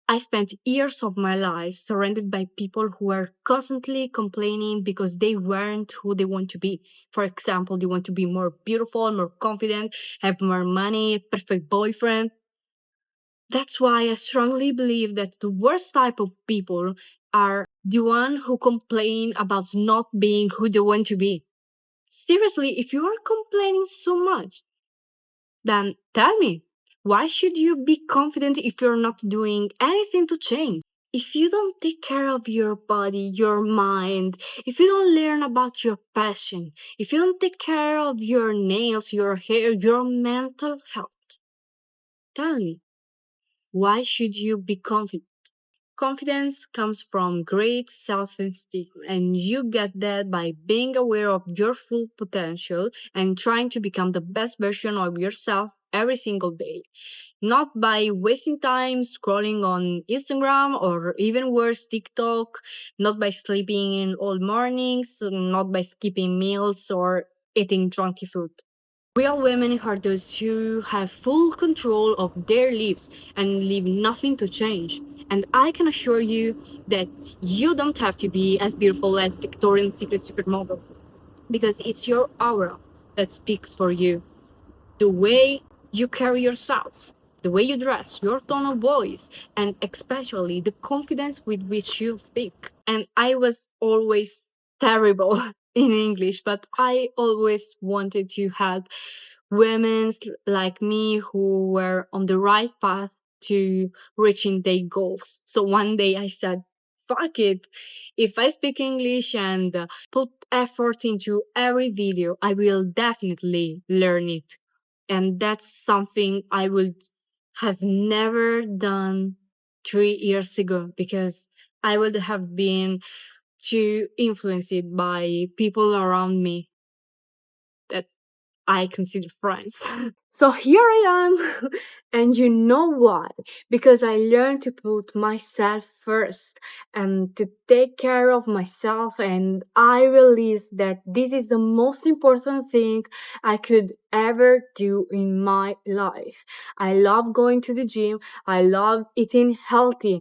I spent years of my life surrounded by people who were constantly complaining because they weren't who they want to be. For example, they want to be more beautiful, more confident, have more money, perfect boyfriend. That's why I strongly believe that the worst type of people are the one who complain about not being who they want to be. Seriously, if you are complaining so much, then tell me, why should you be confident if you're not doing anything to change? If you don't take care of your body, your mind, if you don't learn about your passion, if you don't take care of your nails, your hair, your mental health, tell me, why should you be confident? Confidence comes from great self-esteem, and you get that by being aware of your full potential and trying to become the best version of yourself every single day. Not by wasting time scrolling on Instagram or even worse, TikTok, not by sleeping in all mornings, not by skipping meals or eating junky food. Real women are those who have full control of their lives and leave nothing to change. And I can assure you that you don't have to be as beautiful as Victoria's Secret supermodel because it's your aura that speaks for you. The way you carry yourself, the way you dress, your tone of voice, and especially the confidence with which you speak. And I was always terrible in English, but I always wanted to help women like me who were on the right path to reaching their goals. So one day I said, fuck it. If I speak English and put effort into every video, I will definitely learn it. And that's something I would have never done 3 years ago because I would have been too influenced by people around me that I consider friends. So here I am, and you know why? Because I learned to put myself first and to take care of myself, and I realized that this is the most important thing I could ever do in my life. I love going to the gym, I love eating healthy,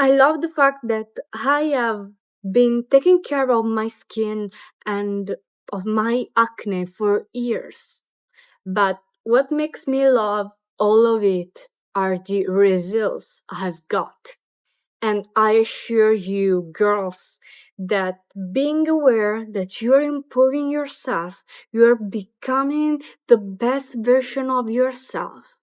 I love the fact that I have been taking care of my skin and of my acne for years. But what makes me love all of it are the results I've got. And I assure you, girls, that being aware that you're improving yourself, you're becoming the best version of yourself,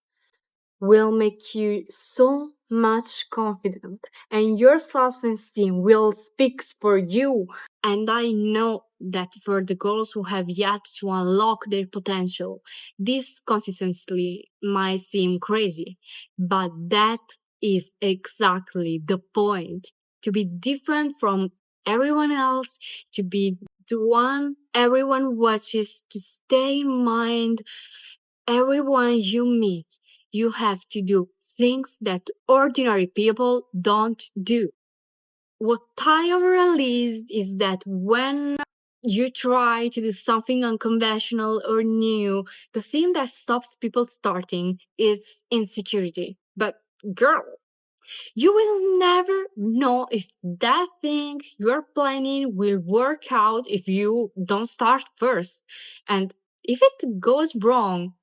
will make you so much confident, and your self-esteem will speak for you. And I know that for the girls who have yet to unlock their potential, this consistently might seem crazy, but that is exactly the point. To be different from everyone else, to be the one everyone watches, to stay in mind everyone you meet, you have to do things that ordinary people don't do. What I have realized is that when you try to do something unconventional or new, the thing that stops people starting is insecurity. But girl, you will never know if that thing you're planning will work out if you don't start first. And if it goes wrong,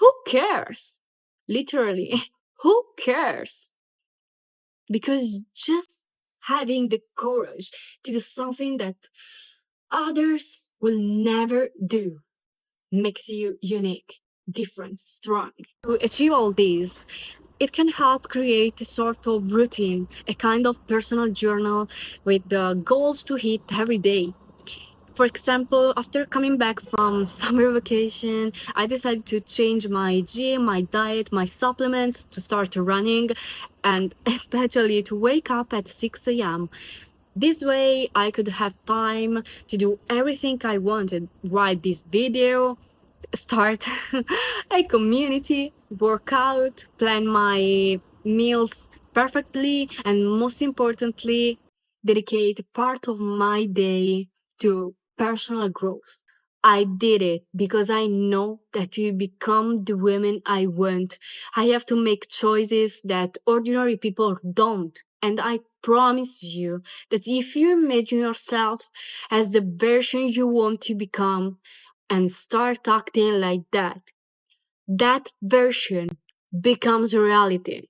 who cares? Literally, who cares? Because just having the courage to do something that others will never do makes you unique, different, strong. To achieve all these, it can help create a sort of routine, a kind of personal journal with the goals to hit every day. For example, after coming back from summer vacation, I decided to change my gym, my diet, my supplements, to start running, and especially to wake up at 6 a.m. This way, I could have time to do everything I wanted, write this video, start a community, work out, plan my meals perfectly, and most importantly, dedicate part of my day to personal growth. I did it because I know that to become the woman I want, I have to make choices that ordinary people don't. And I promise you that if you imagine yourself as the version you want to become and start acting like that, that version becomes reality.